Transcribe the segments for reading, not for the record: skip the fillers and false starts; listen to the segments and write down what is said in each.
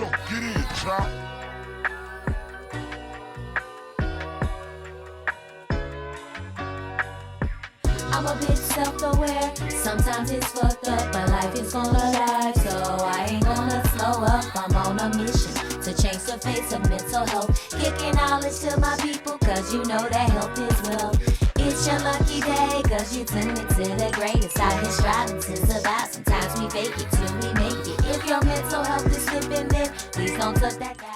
Yo, get in, chop. I'm a bit self-aware, sometimes it's fucked up, but life is gonna lie, so I ain't gonna slow up. I'm on a mission to change the face of mental health, kicking knowledge to my people, cause you know that health is wealth. It's your lucky day, cause you tuned into the greatest. Out here striving to survive, sometimes we fake it till we make it. If your mental health is slipping, then please don't touch that dial.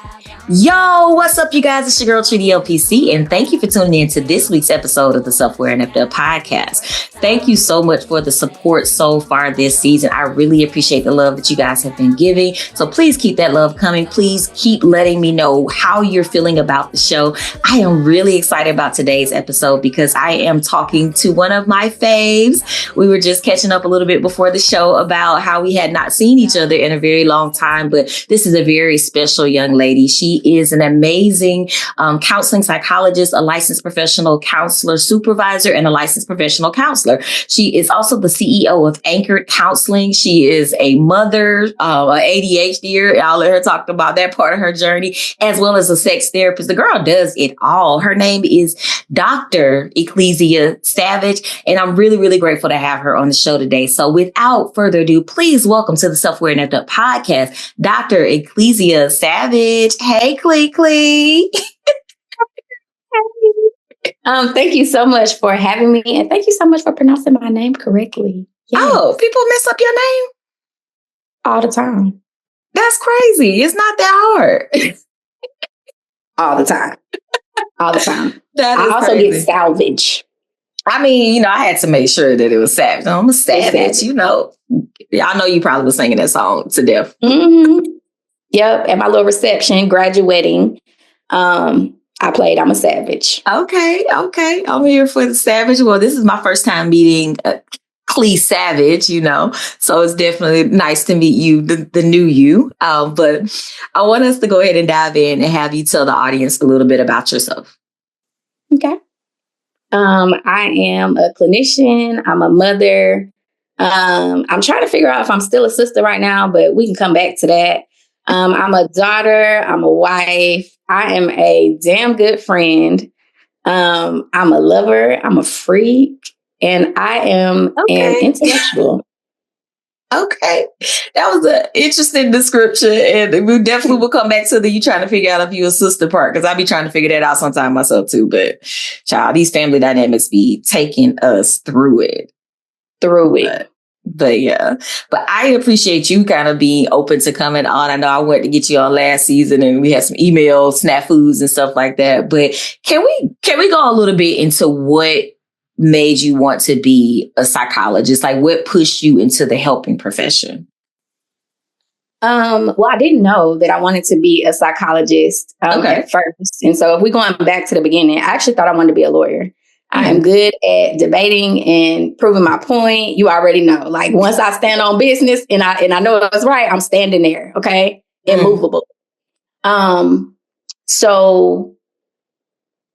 Yo, what's up, you guys? It's your girl, Trudy LPC, and thank you for tuning in to this week's episode of the Self-Aware and Effed Up podcast. Thank you so much for the support so far this season. I really appreciate the love that you guys have been giving. So please keep that love coming. Please keep letting me know how you're feeling about the show. I am really excited about today's episode because I am talking to one of my faves. We were just catching up a little bit before the show about how we had not seen each other in a very long time, but this is a very special young lady. She is an amazing counseling psychologist, a licensed professional counselor supervisor, and a licensed professional counselor. She is also the CEO of Anchored Counseling. She is a mother, an ADHDer. I'll let her talk about that part of her journey, as well as a sex therapist. The girl does it all. Her name is Dr. Ecclesia Savage, and I'm really, really grateful to have her on the show today. So without further ado, please welcome to the Self-Aware and Effed Up podcast, Dr. Ecclesia Savage. Hey, Clee. Thank you so much for having me, and thank you so much for pronouncing my name correctly. Yes. Oh, people mess up your name all the time. That's crazy. It's not that hard. All the time. All the time. That I also crazy. get salvage. I mean, I had to make sure that it was savage. I'm a savage, I know you probably was singing that song to death. Mm-hmm. Yep. At my little reception, graduating, I played I'm a Savage. Okay. I'm here for the Savage. Well, this is my first time meeting Clee Savage, so it's definitely nice to meet you, the new you. But I want us to go ahead and dive in and have you tell the audience a little bit about yourself. Okay. I am a clinician. I'm a mother. I'm trying to figure out if I'm still a sister right now, but we can come back to that. I'm a daughter. I'm a wife. I am a damn good friend. I'm a lover. I'm a freak. And I am an intellectual. Okay. That was an interesting description. And we definitely will come back to you trying to figure out if you're a sister part, because I be trying to figure that out sometime myself too. But child, these family dynamics be taking us through it. But yeah, but I appreciate you kind of being open to coming on. I know I went to get you on last season and we had some email snafus and stuff like that. But can we go a little bit into what made you want to be a psychologist? Like what pushed you into the helping profession? Well, I didn't know that I wanted to be a psychologist at first. And so if we're going back to the beginning, I actually thought I wanted to be a lawyer. I am good at debating and proving my point. You already know, like once I stand on business and I know it's right, I'm standing there. Okay. Immovable. So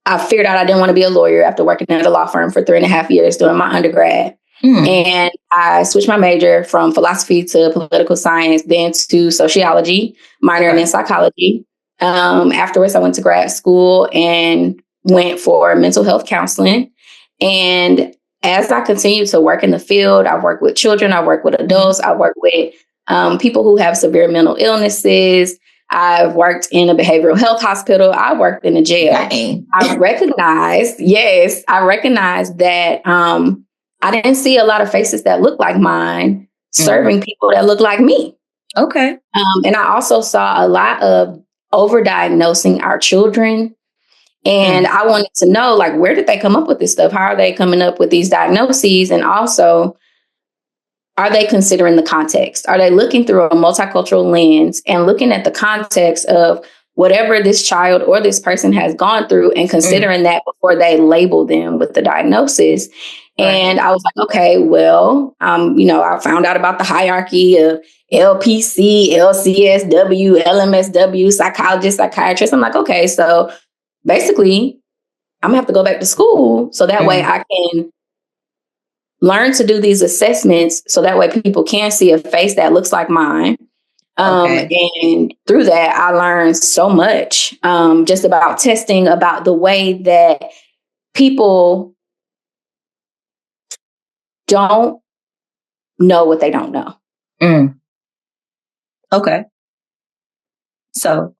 I figured out I didn't want to be a lawyer after working at a law firm for 3.5 years doing my undergrad. And I switched my major from philosophy to political science, then to sociology, minoring in psychology. Afterwards, I went to grad school and went for mental health counseling. And as I continued to work in the field, I work with children, I work with adults, I work with people who have severe mental illnesses. I've worked in a behavioral health hospital. I worked in a jail. I recognized that I didn't see a lot of faces that look like mine serving people that look like me. Okay. And I also saw a lot of overdiagnosing our children. And I wanted to know, like, where did they come up with this stuff? How are they coming up with these diagnoses? And also, are they considering the context? Are they looking through a multicultural lens and looking at the context of whatever this child or this person has gone through and considering that before they label them with the diagnosis? And I was like, okay, well, I found out about the hierarchy of LPC, LCSW, LMSW, psychologist, psychiatrist. I'm like, okay, so basically, I'm gonna have to go back to school so that way I can learn to do these assessments so that way people can see a face that looks like mine. And through that, I learned so much just about testing, about the way that people don't know what they don't know. Okay. So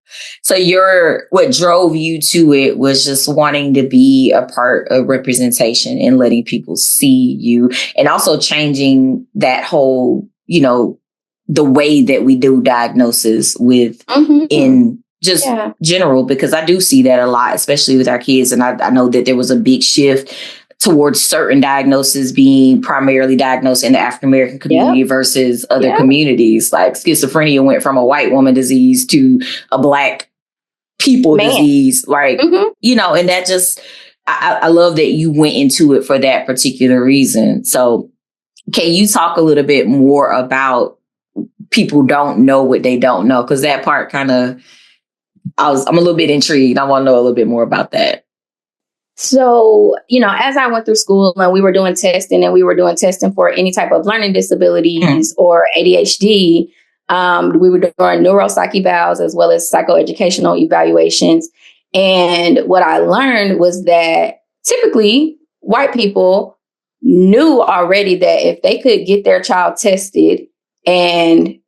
what drove you to it was just wanting to be a part of representation and letting people see you, and also changing that whole, the way that we do diagnosis with in just general, because I do see that a lot, especially with our kids. And I know that there was a big shift towards certain diagnoses being primarily diagnosed in the African-American community versus other communities. Like schizophrenia went from a white woman disease to a Black people disease. Like, and that just, I love that you went into it for that particular reason. So can you talk a little bit more about people don't know what they don't know? Because that part kind of, I'm a little bit intrigued. I want to know a little bit more about that. So, as I went through school and we were doing testing for any type of learning disabilities or ADHD, we were doing neuropsych evals as well as psychoeducational evaluations. And what I learned was that typically white people knew already that if they could get their child tested and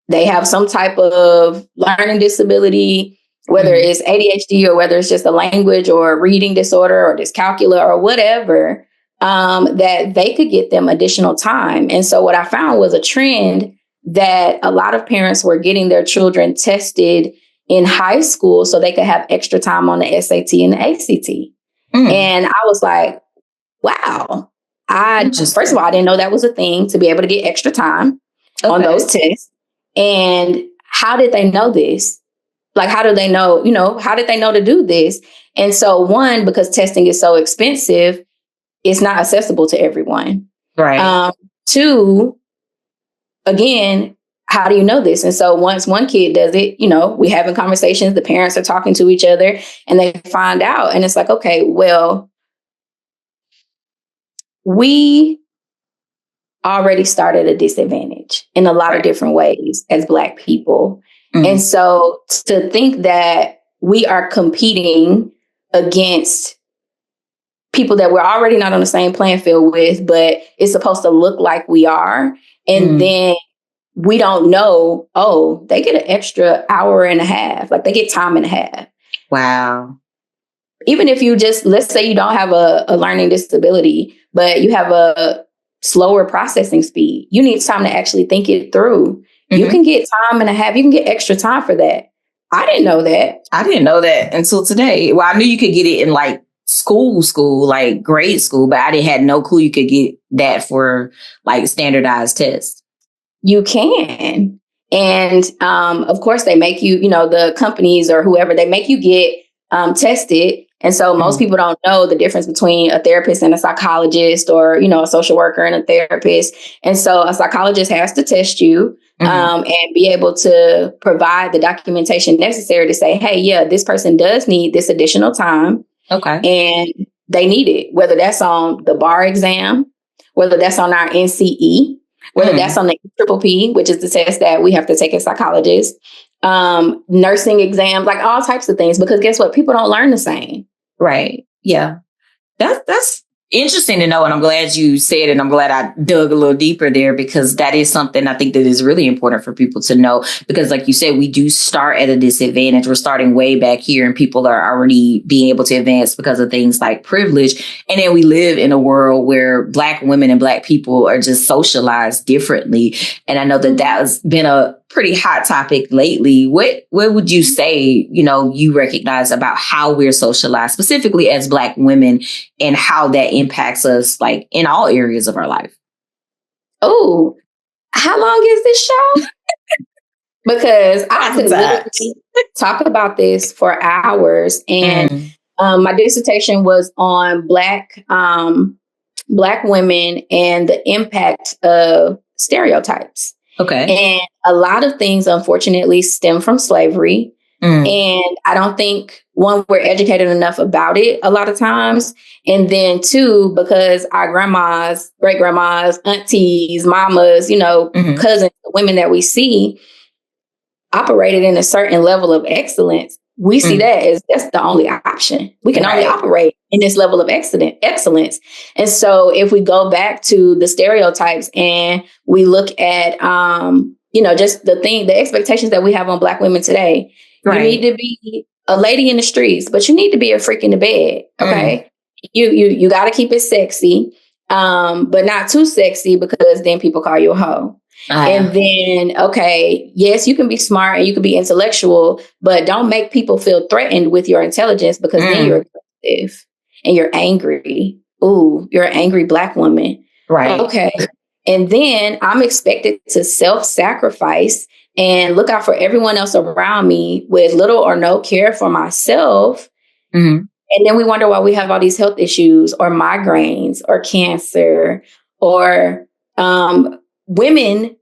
they have some type of learning disability, whether it's ADHD or whether it's just a language or reading disorder or dyscalculia or whatever, that they could get them additional time. And so what I found was a trend that a lot of parents were getting their children tested in high school so they could have extra time on the SAT and the ACT. And I was like, wow. First of all, I didn't know that was a thing to be able to get extra time on those tests. And how did they know this? Like, how do they know, how did they know to do this? And so one, because testing is so expensive, it's not accessible to everyone. Right. Two, again, how do you know this? And so once one kid does it, we having conversations, the parents are talking to each other and they find out. And it's like, okay, well, we already started a disadvantage in a lot of different ways as Black people. And so to think that we are competing against people that we're already not on the same playing field with, but it's supposed to look like we are. And then we don't know, they get an extra hour and a half, like they get time and a half. Wow. Even if you just, let's say you don't have a learning disability, but you have a slower processing speed, you need time to actually think it through. You can get time and a half. You can get extra time for that. I didn't know that. I didn't know that until today. Well, I knew you could get it in like school, like grade school, but I had no clue you could get that for like standardized tests. You can. And of course, they make you, the companies or whoever, they make you get tested. And so most people don't know the difference between a therapist and a psychologist or, a social worker and a therapist. And so a psychologist has to test you and be able to provide the documentation necessary to say, hey, yeah, this person does need this additional time. Okay. And they need it, whether that's on the bar exam, whether that's on our NCE, whether that's on the Triple P, which is the test that we have to take as psychologists, nursing exams, like all types of things, because guess what? People don't learn the same. Right. Yeah. That's interesting to know. And I'm glad you said it. I'm glad I dug a little deeper there, because that is something I think that is really important for people to know. Because like you said, we do start at a disadvantage. We're starting way back here and people are already being able to advance because of things like privilege. And then we live in a world where Black women and Black people are just socialized differently. And I know that has been a pretty hot topic lately. What would you say, you recognize about how we're socialized, specifically as Black women, and how that impacts us like in all areas of our life? Oh, how long is this show? Because I could literally talk about this for hours. And my dissertation was on Black women and the impact of stereotypes. Okay. And a lot of things, unfortunately, stem from slavery. And I don't think, one, we're educated enough about it a lot of times. And then two, because our grandmas, great grandmas, aunties, mamas, cousins, women that we see, operated in a certain level of excellence, we see that as that's the only option. We can only operate in this level of excellence. And so if we go back to the stereotypes and we look at, just the expectations that we have on Black women today, you need to be a lady in the streets, but you need to be a freak in the bed. Okay. You got to keep it sexy, but not too sexy because then people call you a hoe. And then, okay, yes, you can be smart and you can be intellectual, but don't make people feel threatened with your intelligence because then you're aggressive and you're angry. Ooh, you're an angry Black woman. Right. Okay. And then I'm expected to self-sacrifice and look out for everyone else around me with little or no care for myself. And then we wonder why we have all these health issues or migraines or cancer or women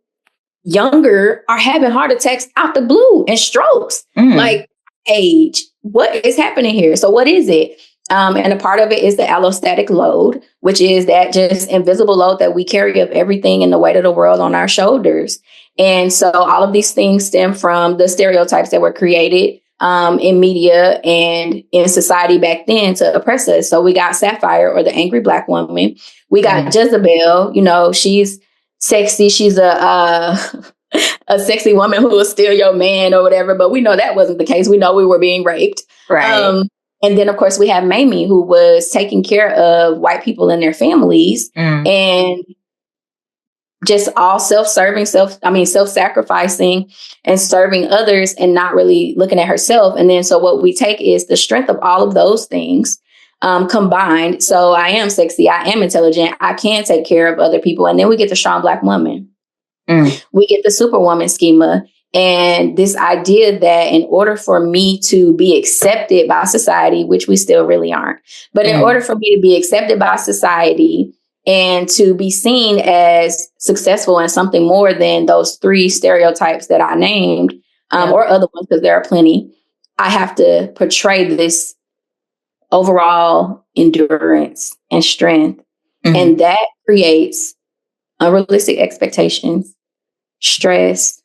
younger are having heart attacks out the blue and strokes. Like age, what is happening here? So what is it? And a part of it is the allostatic load, which is that just invisible load that we carry of everything and the weight of the world on our shoulders. And so all of these things stem from the stereotypes that were created in media and in society back then to oppress us. So we got Sapphire, or the angry Black woman. We got Jezebel. She's sexy. She's a sexy woman who will steal your man or whatever. But we know that wasn't the case. We know we were being raped. Right. And then, of course, we have Mamie, who was taking care of white people and their families and just all self-serving, self-sacrificing and serving others and not really looking at herself. And then so what we take is the strength of all of those things combined. So I am sexy. I am intelligent. I can take care of other people. And then we get the strong Black woman. We get the superwoman schema. And this idea that in order for me to be accepted by society, which we still really aren't, but in order for me to be accepted by society and to be seen as successful and something more than those 3 stereotypes that I named, or other ones, because there are plenty, I have to portray this overall endurance and strength. And that creates unrealistic expectations, stress,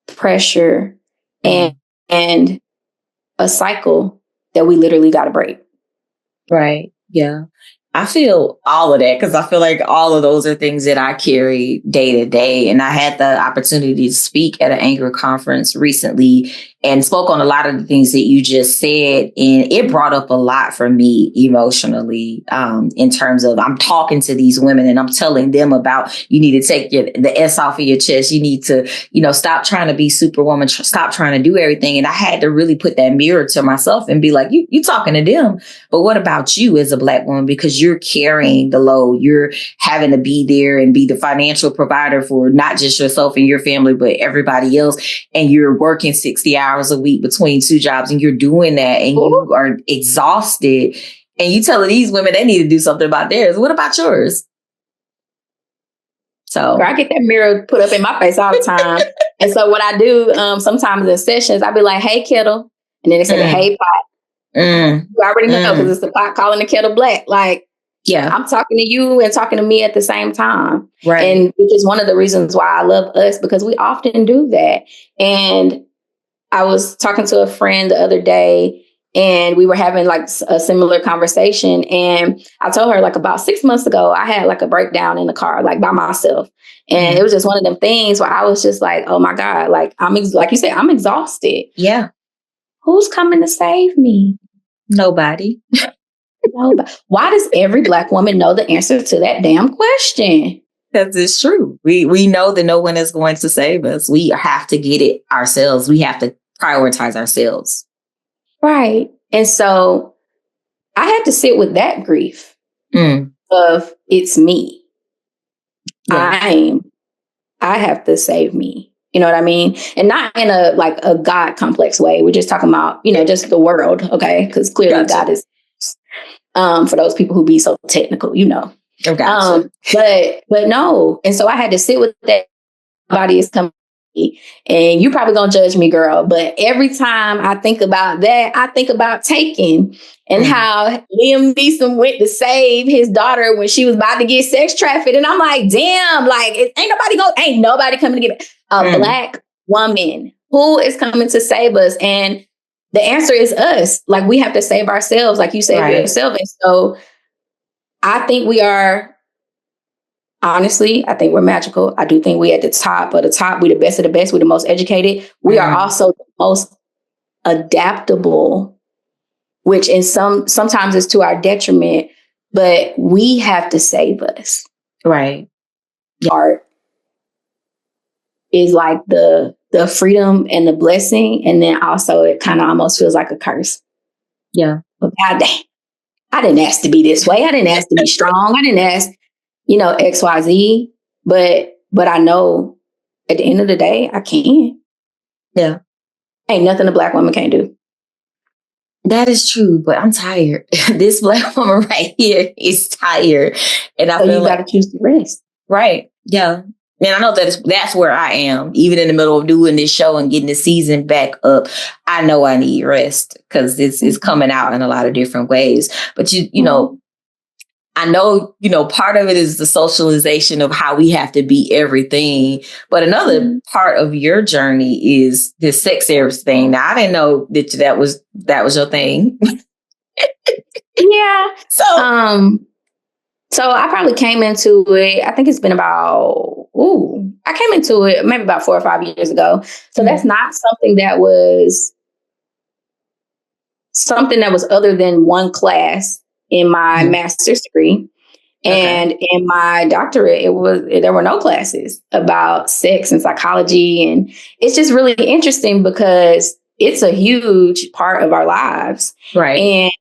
pressure, and a cycle that we literally got to break. Right. Yeah. I feel all of that because I feel like all of those are things that I carry day to day. And I had the opportunity to speak at an Anger conference recently and spoke on a lot of the things that you just said. And it brought up a lot for me emotionally, in terms of I'm talking to these women and I'm telling them about you need to take the S off of your chest. You need to, stop trying to be superwoman, stop trying to do everything. And I had to really put that mirror to myself and be like, you talking to them. But what about you as a Black woman? Because you're carrying the load. You're having to be there and be the financial provider for not just yourself and your family, but everybody else. And you're working 60 hours a week between 2 jobs and you're doing that and you are exhausted. And you telling these women they need to do something about theirs. What about yours? So I get that mirror put up in my face all the time. And so what I do sometimes in sessions, I'll be like, hey, kettle. And then they say, hey, pot. You already know because it's the pot calling the kettle black. Like, yeah, I'm talking to you and talking to me at the same time. Right. And which is one of the reasons why I love us, because we often do that. And I was talking to a friend the other day and we were having like a similar conversation. And I told her like about 6 months ago, I had like a breakdown in the car, like by myself. And it was just one of them things where I was just like, oh my God, like like you said, I'm exhausted. Yeah. Who's coming to save me? Nobody. Nobody. Why does every Black woman know the answer to that damn question? Because it's true. We know that no one is going to save us. We have to get it ourselves. We have to prioritize ourselves. Right. And so I had to sit with that grief of it's me. Yeah. I have to save me. You know what I mean? And not in a God complex way. We're just talking about, just the world. Okay. Because clearly God is, for those people who be so technical, Oh, gotcha. But no. And so I had to sit with that. Body is coming. And you probably gonna judge me, girl. But every time I think about that, I think about Taken and how Liam Neeson went to save his daughter when she was about to get sex trafficked. And I'm like, damn, like ain't nobody coming to get it. A Black woman Who is coming to save us? And the answer is us. Like, we have to save ourselves, like you saved yourself. And so I think we are, honestly, I think we're magical. I do think we at the top of the top. We the best of the best. We the most educated. We are also the most adaptable, which in sometimes is to our detriment, but we have to save us. Right. Art is like the freedom and the blessing. And then also it kind of almost feels like a curse. Yeah. But God dang, I didn't ask to be this way. I didn't ask to be strong. I didn't ask, XYZ. But I know at the end of the day, I can. Yeah. Ain't nothing a Black woman can't do. That is true, but I'm tired. This Black woman right here is tired. And I feel you got to choose to rest. Right. Yeah. And I know that's where I am. Even in the middle of doing this show and getting the season back up, I know I need rest because this is coming out in a lot of different ways. But you know, I know, part of it is the socialization of how we have to be everything. But another part of your journey is this sex therapist thing. Now, I didn't know that was your thing. Yeah. So I probably came into it, I think it's been I came into it maybe about 4 or 5 years ago. So that's not something that was other than one class in my master's degree. And in my doctorate, there were no classes about sex and psychology. And it's just really interesting because it's a huge part of our lives. Right. And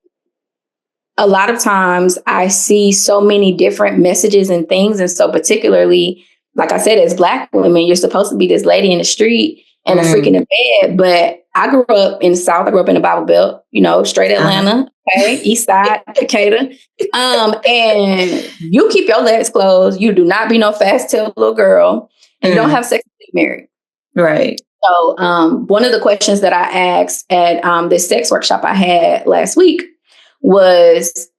a lot of times I see so many different messages and things. And so particularly, like I said, as Black women, you're supposed to be this lady in the street and a freak in the bed. But I grew up in the South. I grew up in the Bible Belt, straight Atlanta, okay, East Side, Decatur. And you keep your legs closed. You do not be no fast tail little girl. And you don't have sex to get married. Right. So one of the questions that I asked at this sex workshop I had last week was,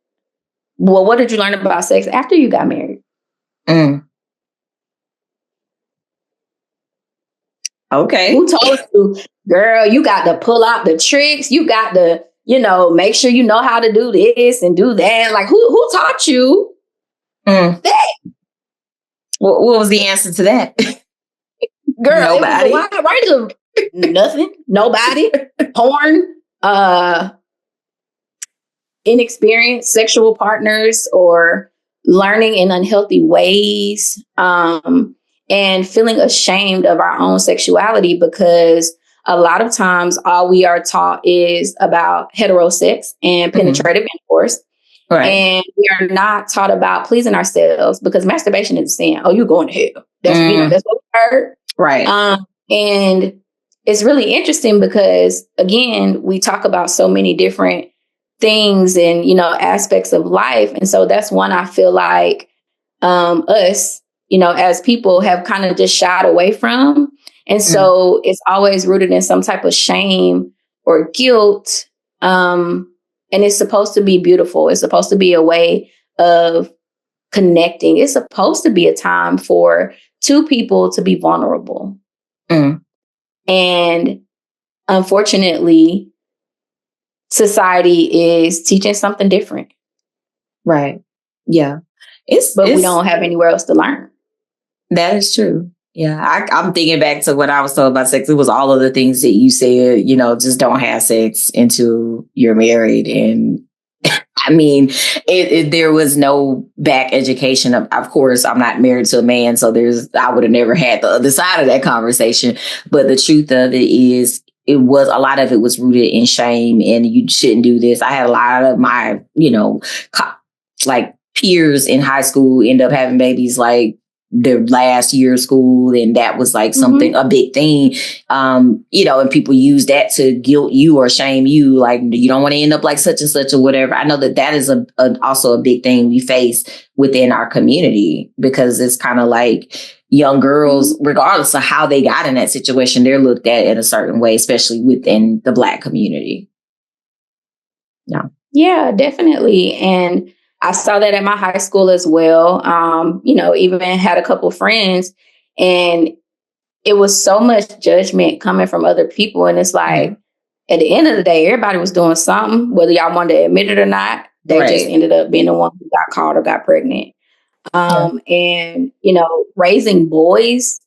well, what did you learn about sex after you got married? Okay. Who told you, girl, you got to pull out the tricks. You got to, make sure you know how to do this and do that. Like, who taught you that? What was the answer to that? Girl, nobody. Nothing. Nobody. Porn. Inexperienced sexual partners or learning in unhealthy ways. And feeling ashamed of our own sexuality because a lot of times all we are taught is about heterosex and penetrative intercourse. Right. And we are not taught about pleasing ourselves because masturbation is a sin. Oh, you're going to hell. That's what we heard. Right. And it's really interesting because, again, we talk about so many different things and, aspects of life. And so that's one I feel like us, as people have kind of just shied away from. And so it's always rooted in some type of shame or guilt. And it's supposed to be beautiful. It's supposed to be a way of connecting. It's supposed to be a time for two people to be vulnerable. And unfortunately, society is teaching something different. Right. Yeah. But we don't have anywhere else to learn. That is true. Yeah. I'm thinking back to what I was told about sex. It was all of the things that you said, just don't have sex until you're married. And I mean, there was no back education. Of course, I'm not married to a man. So I would have never had the other side of that conversation. But the truth of it is, a lot of it was rooted in shame and you shouldn't do this. I had a lot of my, like peers in high school end up having babies like their last year of school. And that was like something, a big thing, and people use that to guilt you or shame you. Like, you don't want to end up like such and such or whatever. I know that is also a big thing we face within our community because it's kind of like young girls, regardless of how they got in that situation, they're looked at in a certain way, especially within the Black community. Yeah, definitely. And I saw that at my high school as well. Even had a couple friends and it was so much judgment coming from other people. And it's like, at the end of the day, everybody was doing something, whether y'all wanted to admit it or not. They just ended up being the one who got caught or got pregnant. And, you know, raising boys,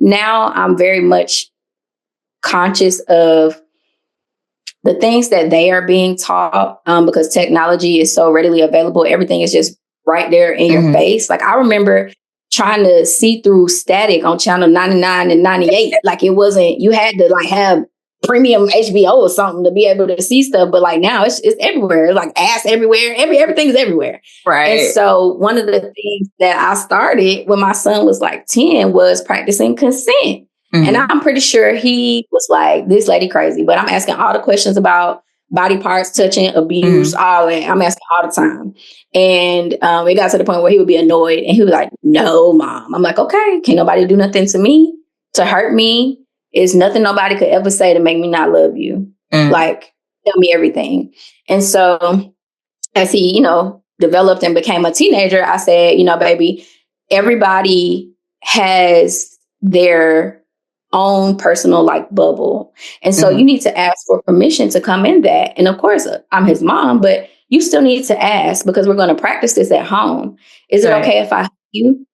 now I'm very much conscious of the things that they are being taught, because technology is so readily available. Everything is just right there in your face. Like, I remember trying to see through static on channel 99 and 98. Like, it wasn't, you had to like have premium HBO or something to be able to see stuff. But like now it's everywhere. It's like ass everywhere. Everything is everywhere. Right. And so one of the things that I started when my son was like 10 was practicing consent. And I'm pretty sure he was like, this lady crazy, but I'm asking all the questions about body parts, touching, abuse, all that. I'm asking all the time. And it got to the point where he would be annoyed and he was like, no, mom. I'm like, okay, can't nobody do nothing to me, to hurt me. It's nothing nobody could ever say to make me not love you. Like, tell me everything. And so as he, you know, developed and became a teenager, I said, you know, baby, everybody has their own personal like bubble. And so you need to ask for permission to come in that. And of course, I'm his mom, but you still need to ask because we're going to practice this at home. Is it okay if I hug you?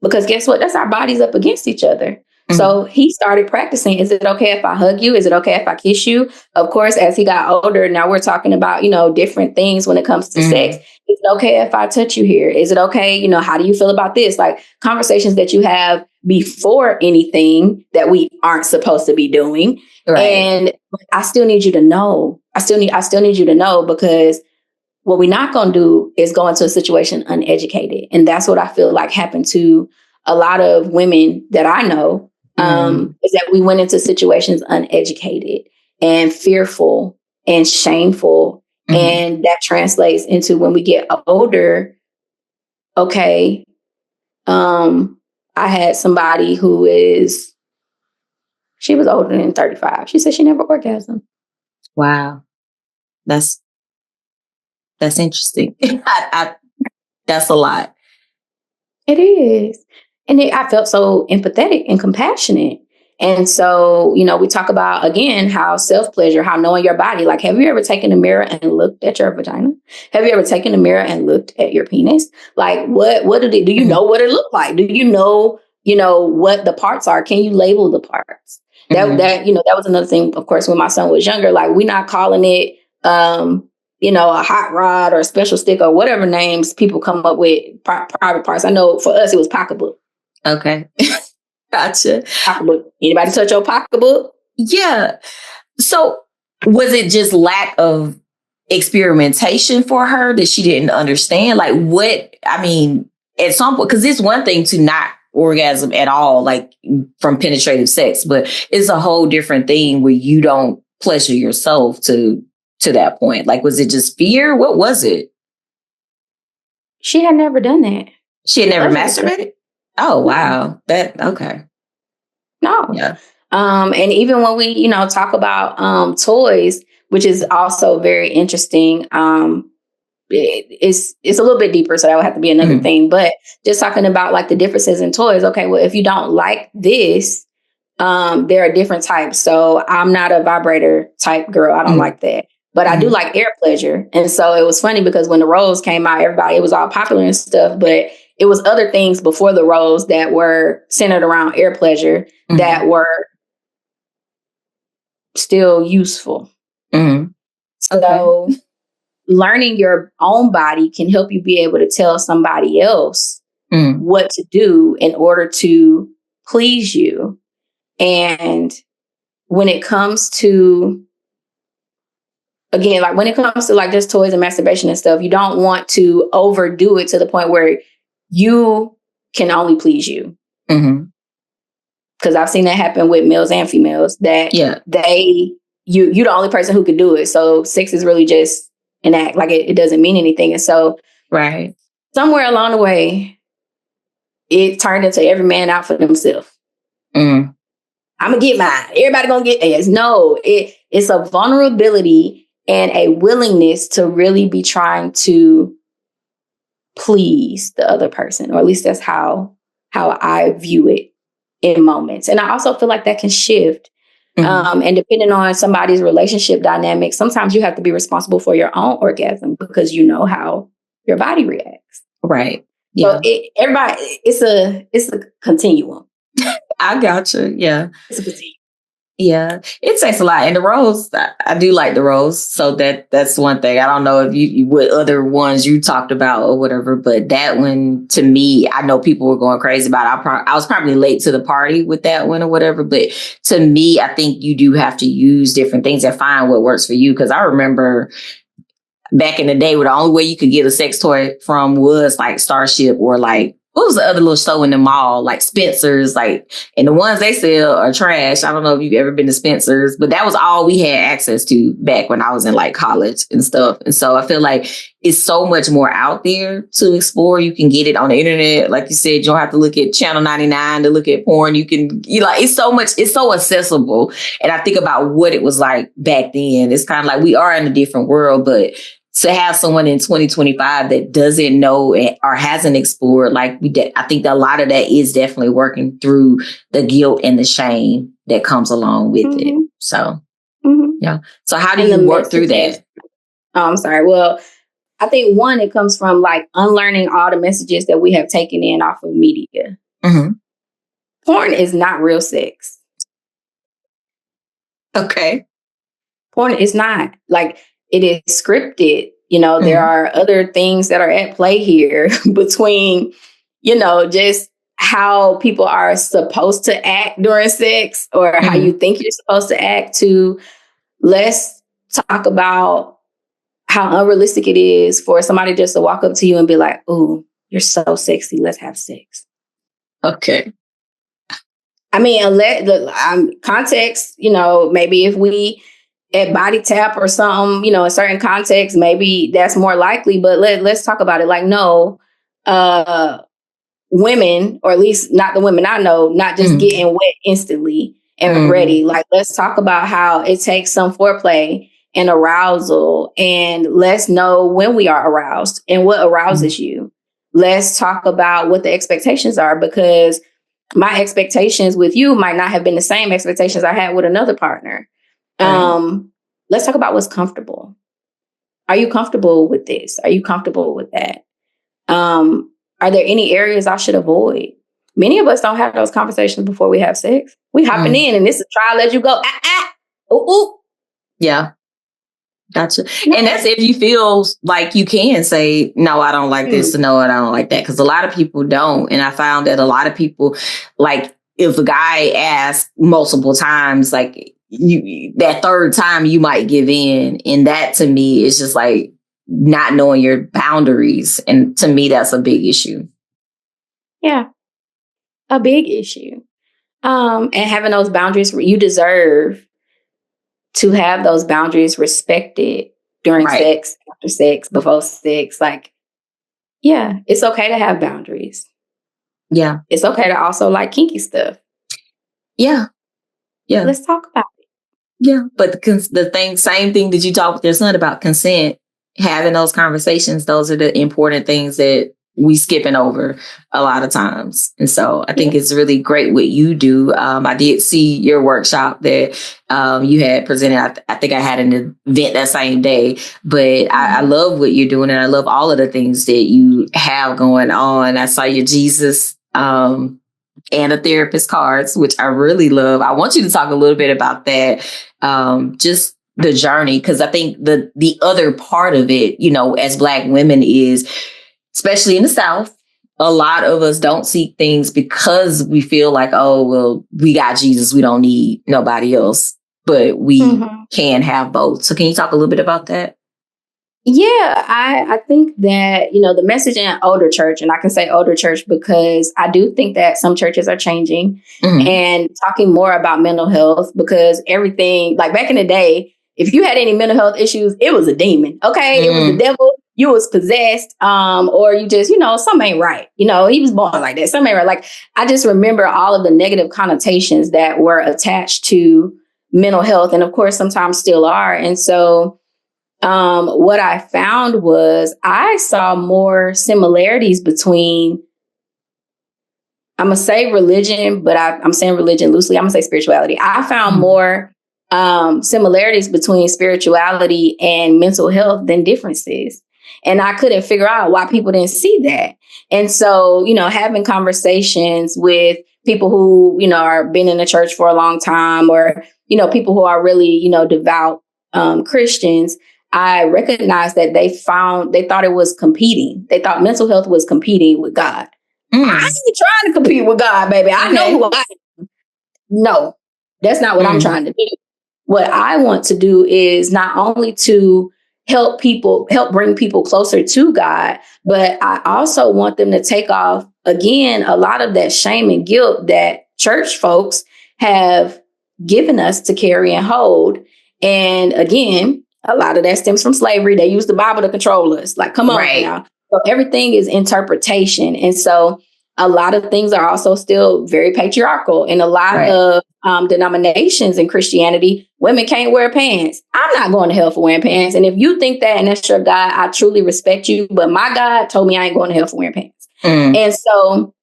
Because guess what? That's our bodies up against each other. So he started practicing. Is it okay if I hug you? Is it okay if I kiss you? Of course, as he got older, now we're talking about, you know, different things when it comes to sex. Is it okay if I touch you here? Is it okay? You know, how do you feel about this? Like conversations that you have before anything that we aren't supposed to be doing. Right. And I still need you to know. I still need you to know, because what we're not going to do is go into a situation uneducated. And that's what I feel like happened to a lot of women that I know, is that we went into situations uneducated and fearful and shameful. And that translates into when we get older. Okay. I had somebody she was older than 35. She said she never orgasmed. Wow. That's interesting. That's a lot. It is. And I felt so empathetic and compassionate. And so, you know, we talk about, again, how self-pleasure, how knowing your body. Like, have you ever taken a mirror and looked at your vagina? Have you ever taken a mirror and looked at your penis? Like, what do you know what it looked like? Do you know, what the parts are? Can you label the parts? That, you know, that was another thing, of course, when my son was younger. Like, we're not calling it, you know, a hot rod or a special stick or whatever names people come up with private parts. I know for us, it was pocketbook. Okay. Gotcha. Pocketbook. Anybody touch your pocketbook? Yeah. So was it just lack of experimentation for her that she didn't understand? Like at some point, because it's one thing to not orgasm at all, like from penetrative sex, but it's a whole different thing where you don't pleasure yourself to that point. Like, was it just fear? What was it? She had never done that. She had never masturbated? Oh, wow. Okay. No. Yeah. And even when we, you know, talk about toys, which is also very interesting, it's a little bit deeper, so that would have to be another thing. But just talking about like the differences in toys. Okay, well, if you don't like this, there are different types. So I'm not a vibrator type girl. I don't like that. But I do like air pleasure. And so it was funny because when the Rose came out, it was all popular and stuff, but it was other things before the Rose that were centered around air pleasure that were still useful. So learning your own body can help you be able to tell somebody else what to do in order to please you. And when it comes to, again, like when it comes to like just toys and masturbation and stuff, you don't want to overdo it to the point where you can only please you. Because I've seen that happen with males and females that you're the only person who could do it. So sex is really just an act, like it doesn't mean anything. And so somewhere along the way, it turned into every man out for themselves. I'm gonna get mine. Everybody gonna get theirs. No, it's a vulnerability and a willingness to really be trying to please the other person, or at least that's how I view it in moments. And I also feel like that can shift. And depending on somebody's relationship dynamic, sometimes you have to be responsible for your own orgasm because you know how your body reacts. Right. Yeah. So it's a continuum. I gotcha. Yeah. It's a continuum. Yeah, it takes a lot. And the roles, I do like the roles. So that's one thing. I don't know if you what other ones you talked about or whatever, but that one, to me, I know people were going crazy about it. I was probably late to the party with that one or whatever. But to me, I think you do have to use different things and find what works for you. Because I remember back in the day where the only way you could get a sex toy from was like Starship or like, what was the other little store in the mall? Like Spencer's, like, and the ones they sell are trash. I don't know if you've ever been to Spencer's, but that was all we had access to back when I was in like college and stuff. And so I feel like it's so much more out there to explore. You can get it on the internet. Like you said, you don't have to look at Channel 99 to look at porn. It's so accessible. And I think about what it was like back then. It's kind of like we are in a different world, but to have someone in 2025 that doesn't know or hasn't explored, like we did, I think that a lot of that is definitely working through the guilt and the shame that comes along with it. So, yeah. So how do you work through that? Oh, I'm sorry. Well, I think one, it comes from like unlearning all the messages that we have taken in off of media. Porn is not real sex. Okay. Porn is not. Like, it is scripted. You know, there are other things that are at play here between, you know, just how people are supposed to act during sex or how you think you're supposed to act, to let's talk about how unrealistic it is for somebody just to walk up to you and be like, "Ooh, you're so sexy. Let's have sex." Okay. I mean, context, you know, maybe if we at body tap or something, you know, in certain contexts, maybe that's more likely. But let's talk about it. Like, no, women, or at least not the women I know, not just getting wet instantly and ready. Like, let's talk about how it takes some foreplay and arousal, and let's know when we are aroused and what arouses you. Let's talk about what the expectations are, because my expectations with you might not have been the same expectations I had with another partner. Let's talk about what's comfortable. Are you comfortable with this? Are you comfortable with that? Are there any areas I should avoid? Many of us don't have those conversations before we have sex. We hopping in and this is try, let you go. Ooh. Yeah. Gotcha. And that's if you feel like you can say, no, I don't like this, or no, I don't like that. Because a lot of people don't. And I found that a lot of people, like, if a guy asks multiple times, like, that third time you might give in. And that to me is just like not knowing your boundaries. And to me, that's a big issue. Yeah, a big issue. And having those boundaries, you deserve to have those boundaries respected during sex, after sex, before sex. Like, yeah, it's okay to have boundaries. Yeah. It's okay to also like kinky stuff. Yeah. Yeah. Let's talk about it. Yeah. But same thing that you talked with your son about, consent, having those conversations, those are the important things that we skipping over a lot of times. And so I think it's really great what you do. I did see your workshop that you had presented. I think I had an event that same day, but I love what you're doing. And I love all of the things that you have going on. I saw your Jesus and a therapist cards, which I really love. I want you to talk a little bit about that. Just the journey, because I think the other part of it, you know, as Black women is, especially in the South, a lot of us don't seek things because we feel like, oh, well, we got Jesus, we don't need nobody else, but we can have both. So can you talk a little bit about that? Yeah, I think that, you know, the message in older church, and I can say older church because I do think that some churches are changing and talking more about mental health, because everything, like back in the day, if you had any mental health issues, it was a demon. Okay. It was the devil. You was possessed, or you just, you know, something ain't right. You know, he was born like that. Something ain't right. Like, I just remember all of the negative connotations that were attached to mental health. And of course, sometimes still are. And so what I found was I saw more similarities between, I'm going to say religion, but I'm saying religion loosely. I'm going to say spirituality. I found more similarities between spirituality and mental health than differences. And I couldn't figure out why people didn't see that. And so, having conversations with people who, are been in the church for a long time, or, people who are really, devout Christians, I recognized that they thought it was competing. They thought mental health was competing with God. I ain't trying to compete with God, baby. I know who I am. No, that's not what I'm trying to do. What I want to do is not only to help bring people closer to God, but I also want them to take off, again, a lot of that shame and guilt that church folks have given us to carry and hold. And again, a lot of that stems from slavery. They use the Bible to control us. Like, come on now. So everything is interpretation. And so a lot of things are also still very patriarchal. In a lot of denominations in Christianity, women can't wear pants. I'm not going to hell for wearing pants. And if you think that and that's your God, I truly respect you. But my God told me I ain't going to hell for wearing pants. And so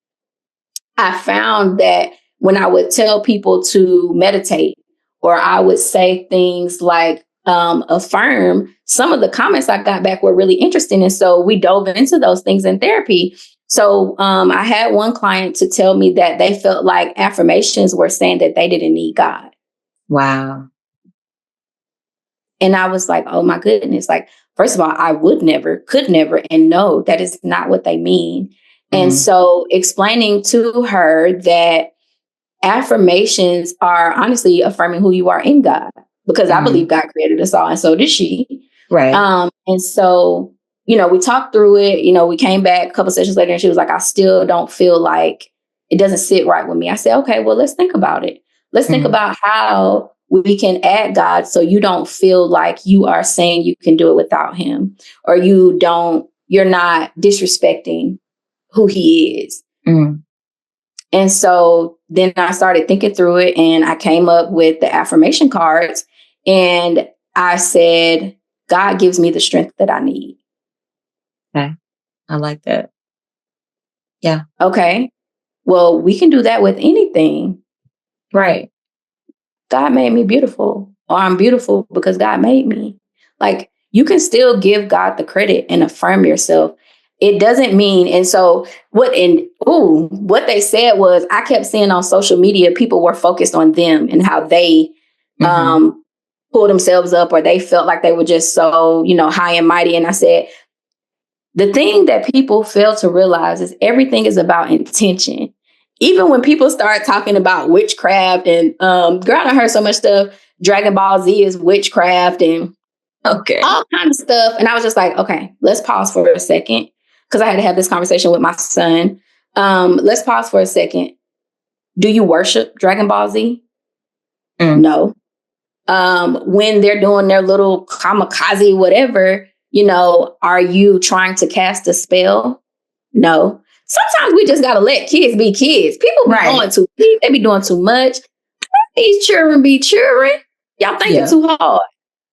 I found that when I would tell people to meditate, or I would say things like affirm, some of the comments I got back were really interesting. And so we dove into those things in therapy. So I had one client to tell me that they felt like affirmations were saying that they didn't need God. Wow. And I was like, oh my goodness. Like, first of all, I could never, and no, that is not what they mean. And so explaining to her that affirmations are honestly affirming who you are in God, because I believe God created us all, and so did she. Right. And so, we talked through it. We came back a couple sessions later, and she was like, I still don't feel like it doesn't sit right with me. I said, okay, well, let's think about it. Let's think about how we can add God so you don't feel like you are saying you can do it without him, or you're not disrespecting who he is. And so then I started thinking through it, and I came up with the affirmation cards, and I said, God gives me the strength that I need. Okay. I like that. Yeah. Okay. Well, we can do that with anything. Right. God made me beautiful, or I'm beautiful because God made me. Like, you can still give God the credit and affirm yourself. It doesn't mean, and so what they said was, I kept seeing on social media, people were focused on them and how they pull themselves up, or they felt like they were just so, high and mighty. And I said, the thing that people fail to realize is everything is about intention. Even when people start talking about witchcraft and girl, I heard so much stuff. Dragon Ball Z is witchcraft and all kinds of stuff. And I was just like, okay, let's pause for a second, because I had to have this conversation with my son. Let's pause for a second. Do you worship Dragon Ball Z? No. When they're doing their little kamikaze, whatever, are you trying to cast a spell? No. Sometimes we just got to let kids be kids. People be going too deep. They be doing too much. These children be children. Y'all thinking too hard.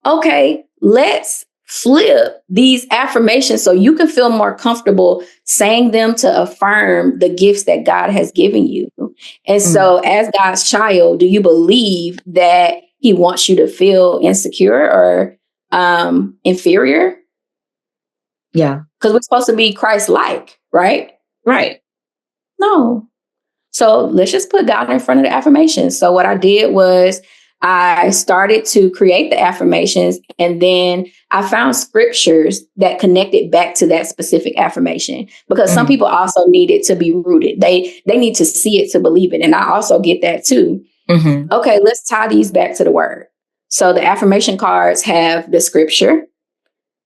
Okay, let's flip these affirmations so you can feel more comfortable saying them to affirm the gifts that God has given you. And so as God's child, do you believe that he wants you to feel insecure or inferior? Yeah. Because we're supposed to be Christ-like, right? Right. No. So let's just put God in front of the affirmations. So what I did was I started to create the affirmations, and then I found scriptures that connected back to that specific affirmation, because some people also need it to be rooted. They need to see it to believe it. And I also get that too. Okay, let's tie these back to the word. So the affirmation cards have the scripture,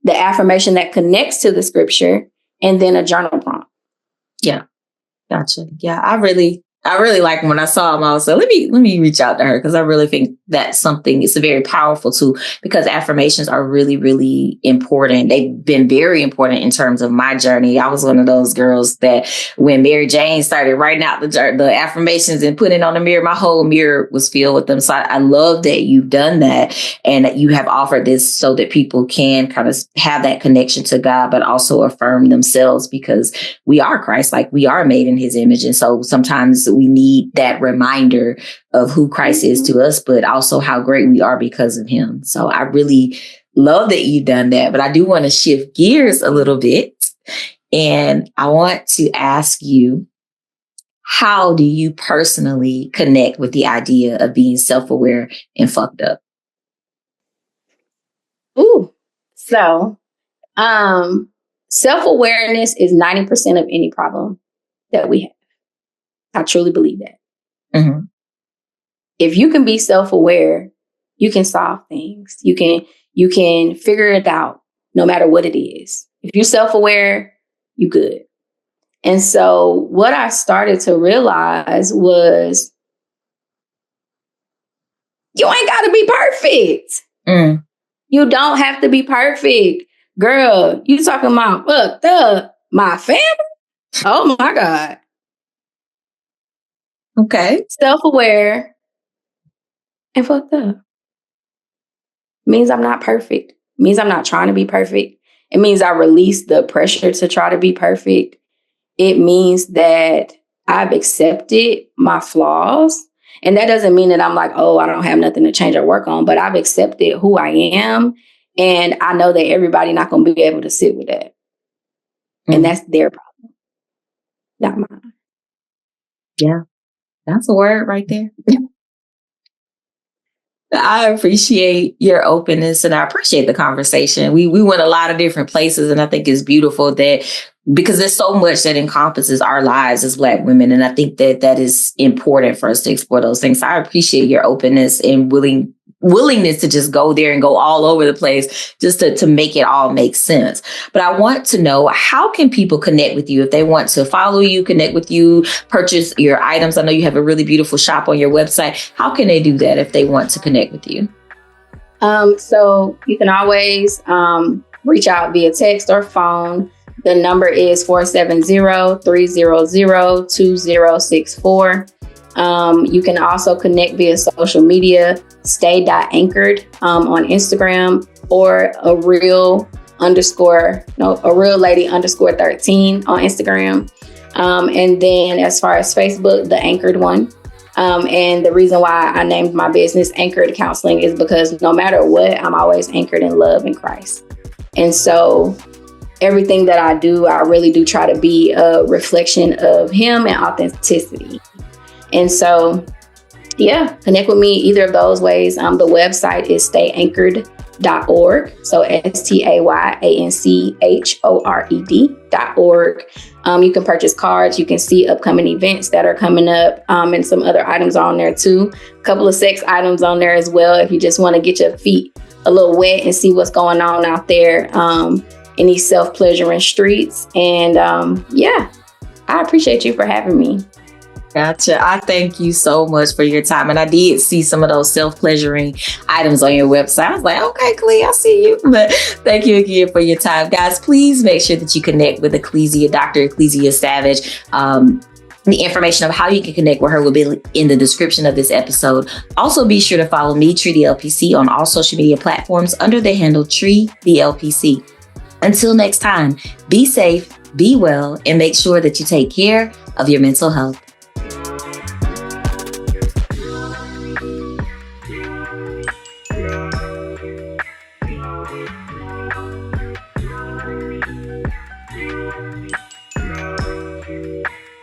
the affirmation that connects to the scripture, and then a journal prompt. Yeah. Gotcha. Yeah. I really like when I saw them, I was like, let me reach out to her, because I really think that's something, it's a very powerful tool because affirmations are really, really important. They've been very important in terms of my journey. I was one of those girls that when Mary Jane started writing out the affirmations and putting on the mirror, my whole mirror was filled with them. So I love that you've done that and that you have offered this so that people can kind of have that connection to God, but also affirm themselves because we are Christ-like, we are made in his image. And so sometimes we need that reminder of who Christ is to us, but also how great we are because of him. So I really love that you've done that, but I do want to shift gears a little bit. And I want to ask you, how do you personally connect with the idea of being self-aware and fucked up? So self-awareness is 90% of any problem that we have. I truly believe that. Mm-hmm. If you can be self-aware, you can solve things. You can figure it out no matter what it is. If you're self-aware, you good. And so what I started to realize was you ain't got to be perfect. Mm. You don't have to be perfect. Girl, you talking about fucked up my family? Oh my God. Okay. Self-aware and fucked up. Means I'm not perfect. Means I'm not trying to be perfect. It means I release the pressure to try to be perfect. It means that I've accepted my flaws. And that doesn't mean that I'm like, oh, I don't have nothing to change or work on, but I've accepted who I am. And I know that everybody not going to be able to sit with that. Mm-hmm. And that's their problem, not mine. Yeah, that's a word right there. I appreciate your openness and I appreciate the conversation. We went a lot of different places and I think it's beautiful that because there's so much that encompasses our lives as Black women. And I think that is important for us to explore those things. So I appreciate your openness and willingness to just go there and go all over the place just to make it all make sense. But I want to know, how can people connect with you if they want to follow you, connect with you, purchase your items? I know you have a really beautiful shop on your website. How can they do that if they want to connect with you? So you can always reach out via text or phone. The number is 470-300-2064. You can also connect via social media, stay.anchored on Instagram, or a real lady _13 on Instagram. And then as far as Facebook, the Anchored one. And the reason why I named my business Anchored Counseling is because no matter what, I'm always anchored in love in Christ. And so everything that I do, I really do try to be a reflection of him and authenticity. And so, yeah, connect with me either of those ways. The website is stayanchored.org. So stayanchored.org. You can purchase cards. You can see upcoming events that are coming up, and some other items on there too. A couple of sex items on there as well if you just want to get your feet a little wet and see what's going on out there in these self-pleasuring streets. And yeah, I appreciate you for having me. Gotcha. I thank you so much for your time. And I did see some of those self-pleasuring items on your website. I was like, okay, Clea, I see you. But thank you again for your time. Guys, please make sure that you connect with Dr. Ecclesia Savage. The information of how you can connect with her will be in the description of this episode. Also, be sure to follow me, Tree the LPC, on all social media platforms under the handle Tree the LPC. Until next time, be safe, be well, and make sure that you take care of your mental health.